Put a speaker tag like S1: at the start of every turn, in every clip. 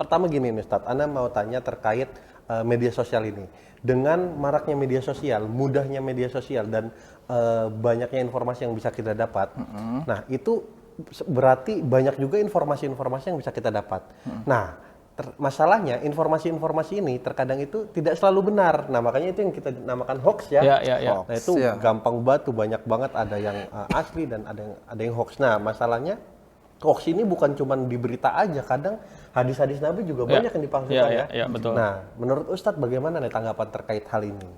S1: Pertama gini nih Ustadz, Anda mau tanya terkait media sosial ini. Dengan maraknya media sosial, mudahnya media sosial, dan banyaknya informasi yang bisa kita dapat, nah itu berarti banyak juga informasi-informasi yang bisa kita dapat. Nah, masalahnya informasi-informasi ini terkadang itu tidak selalu benar. Nah, makanya itu yang kita namakan hoax ya.
S2: Ya.
S1: Nah, itu gampang banget tuh, banyak banget ada yang asli dan ada yang hoax. Nah, masalahnya hoax ini bukan cuma di berita aja, kadang hadis-hadis Nabi juga banyak yang dipalsukan ya.
S2: Ya, betul.
S1: Nah, menurut Ustadz bagaimana nih tanggapan terkait hal ini?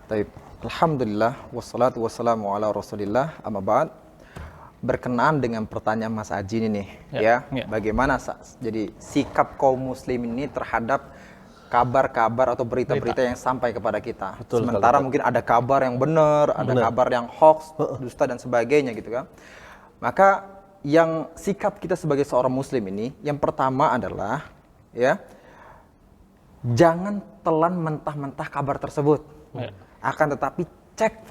S3: Taib. Alhamdulillah wassalatu wassalamu ala Rasulillah, amma ba'd. Berkenaan dengan pertanyaan Mas Aji ini nih, bagaimana jadi sikap kaum muslim ini terhadap kabar-kabar atau berita-berita yang sampai kepada kita.
S1: Betul,
S3: sementara mungkin ada kabar yang benar, ada kabar yang hoax, dusta dan sebagainya gitu kan. Maka yang sikap kita sebagai seorang muslim ini, yang pertama adalah jangan telan mentah-mentah kabar tersebut. Akan tetapi cek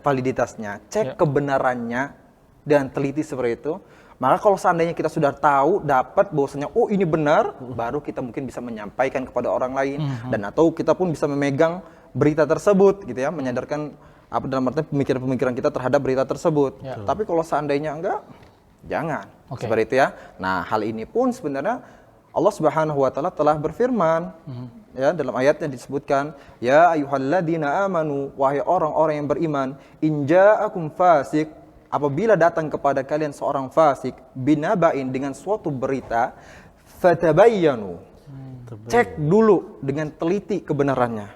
S3: validitasnya, cek kebenarannya dan teliti seperti itu. Maka kalau seandainya kita sudah tahu, dapat bahwasanya oh ini benar, baru kita mungkin bisa menyampaikan kepada orang lain, dan atau kita pun bisa memegang berita tersebut gitu ya, menyadarkan apa dalam artian pemikiran-pemikiran kita terhadap berita tersebut. Tapi kalau seandainya enggak, jangan. Seperti itu ya. Nah, hal ini pun sebenarnya Allah Subhanahu wa taala telah berfirman ya, dalam ayatnya disebutkan, ya ayyuhalladzina amanu, wahai orang-orang yang beriman, in ja'akum fasik, apabila datang kepada kalian seorang fasik, binaba'in, dengan suatu berita, fatabayyanu, cek dulu dengan teliti kebenarannya.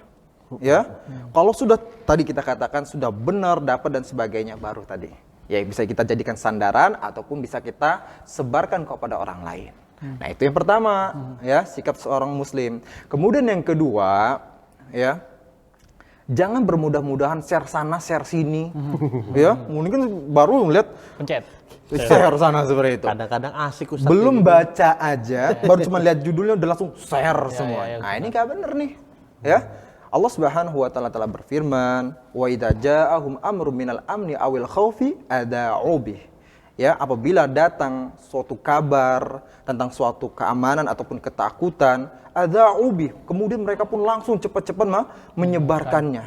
S3: Ya, kalau sudah tadi kita katakan sudah benar, dapat dan sebagainya, baru tadi ya bisa kita jadikan sandaran ataupun bisa kita sebarkan kepada orang lain. Nah, itu yang pertama ya, sikap seorang muslim. Kemudian yang kedua ya, jangan bermudah-mudahan share sana share sini. Ya, mungkin baru ngeliat
S2: Pencet
S3: share sana seperti itu.
S1: Kadang-kadang asik Ustadz.
S3: Belum baca aja, baru cuma lihat judulnya udah langsung share semua. Nah, ini gak bener nih. Ya. Allah Subhanahu wa taala telah berfirman, wa idza ja'ahum amrun minal amni awil khaufi ada'u bih. Ya, apabila datang suatu kabar tentang suatu keamanan ataupun ketakutan, ada'u bih, kemudian mereka pun langsung cepat-cepat menyebarkannya.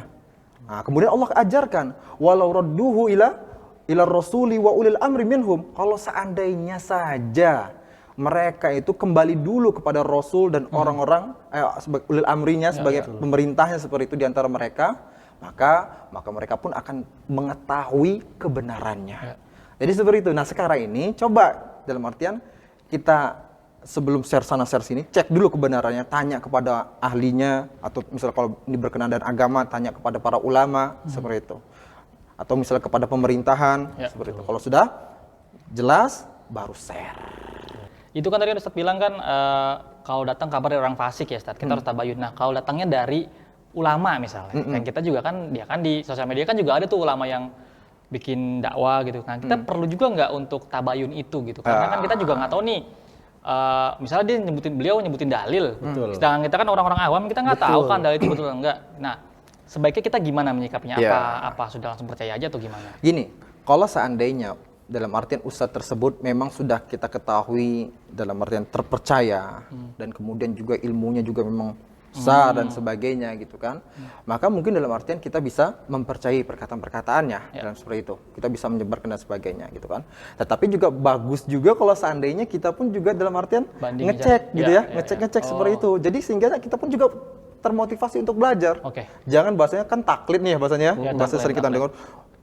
S3: Nah, kemudian Allah ajarkan, walau radduhu ila rasuli wa ulil amri minhum, kalau seandainya saja mereka itu kembali dulu kepada Rasul dan orang-orang sebagai ulil amrinya, sebagai pemerintahnya seperti itu di antara mereka, maka mereka pun akan mengetahui kebenarannya. Jadi seperti itu. Nah, sekarang ini coba dalam artian kita sebelum share sana share sini, cek dulu kebenarannya, tanya kepada ahlinya, atau misalnya kalau ini berkenaan dengan agama, tanya kepada para ulama seperti itu. Atau misalnya kepada pemerintahan seperti itu. Kalau sudah jelas baru share.
S2: Itu kan tadi Ustadz bilang kan kalau datang kabar dari orang fasik ya Ustadz, kita harus tabayun. Nah, kalau datangnya dari ulama misalnya, dan kita juga kan, dia kan di sosial media kan juga ada tuh ulama yang bikin dakwah gitu. Nah, kita perlu juga nggak untuk tabayun itu gitu, karena kan kita juga nggak tahu nih, misalnya dia nyebutin dalil, sedangkan kita kan orang-orang awam, kita nggak tahu kan dalil itu betul atau enggak. Nah, sebaiknya kita gimana menyikapinya? Apa sudah langsung percaya aja atau gimana?
S3: Gini, kalau seandainya dalam artian ustadz tersebut memang sudah kita ketahui dalam artian terpercaya dan kemudian juga ilmunya juga memang besar dan sebagainya gitu kan, maka mungkin dalam artian kita bisa mempercayai perkataan-perkataannya dalam seperti itu, kita bisa menyebarkan dan sebagainya gitu kan. Tetapi juga bagus juga kalau seandainya kita pun juga dalam artian ngecek gitu ya, ngecek seperti itu, jadi sehingga kita pun juga termotivasi untuk belajar. Jangan bahasanya kan taklid nih ya bahasanya, bahasa sering kita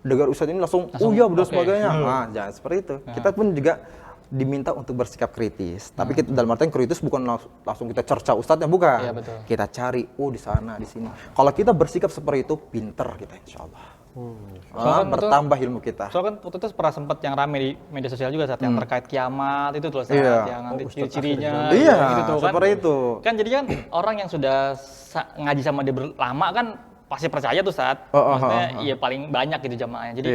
S3: dengar ustadz ini langsung oh iya betul sebagainya. Nah, jangan seperti itu. Kita pun juga diminta untuk bersikap kritis. Tapi kita dalam artian kritis bukan langsung kita cerca ustadznya, bukan. Kita cari di sana, di sini. Kalau kita bersikap seperti itu, pinter kita insyaallah. Bertambah ilmu kita.
S2: Soalnya kan waktu itu pernah sempat yang rame di media sosial juga saat yang terkait kiamat itu tuh saat yang nanti ciri-cirinya gitu tuh kan.
S3: Seperti itu.
S2: Kan jadi kan orang yang sudah ngaji sama dia lama kan pasti percaya tuh saat maksudnya iya paling banyak gitu jamaahnya. Jadi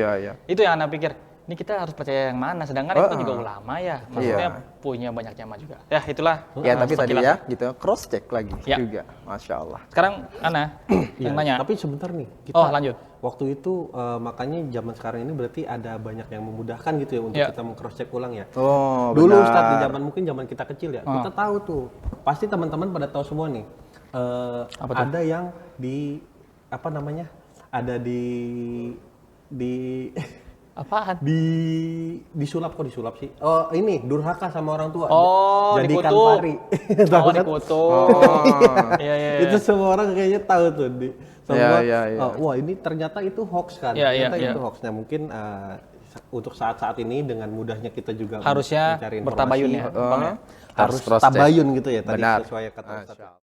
S2: itu yang Anda pikir ini kita harus percaya yang mana? Sedangkan itu juga ulama ya, maksudnya punya banyak jamaah juga. Ya itulah.
S3: Ya tapi tadi
S2: sekilas.
S3: ya gitu cross check lagi
S2: Ya.
S3: juga, masya Allah.
S2: Sekarang Ana
S1: Iya,
S2: yang nanya.
S1: tapi sebentar nih, kita
S2: Oh, lanjut.
S1: waktu itu makanya zaman sekarang ini berarti ada banyak yang memudahkan gitu ya untuk
S2: Iya.
S1: kita meng-cross check ulang ya.
S3: Oh,
S1: Dulu
S3: benar.
S1: Ustadz di zaman kita kecil ya, kita tahu tuh. Pasti teman-teman pada tahu semua nih. Ada yang di apa namanya? Ada di
S2: Apaan?
S1: disulap sih. Oh, ini durhaka sama orang tua.
S2: Oh,
S1: Jadikan
S2: dikutuk.
S1: pari.
S2: Oh,
S1: Tahu kan?
S2: dikutuk. Iya, iya, iya.
S1: Itu semua orang kayaknya tahu tuh semua.
S3: Iya, iya.
S1: Wah, ini ternyata itu hoax kan.
S2: Iya, iya,
S1: Ternyata
S2: iya.
S1: itu hoaxnya. Mungkin untuk saat-saat ini dengan mudahnya kita juga
S2: Harusnya
S1: mencari
S2: bertabayun ya,
S1: informasi,
S2: Bang ya.
S1: harus
S3: cross check.
S1: tabayun gitu ya tadi
S3: Benar.
S1: sesuai kata Ustaz.
S3: Masya Allah.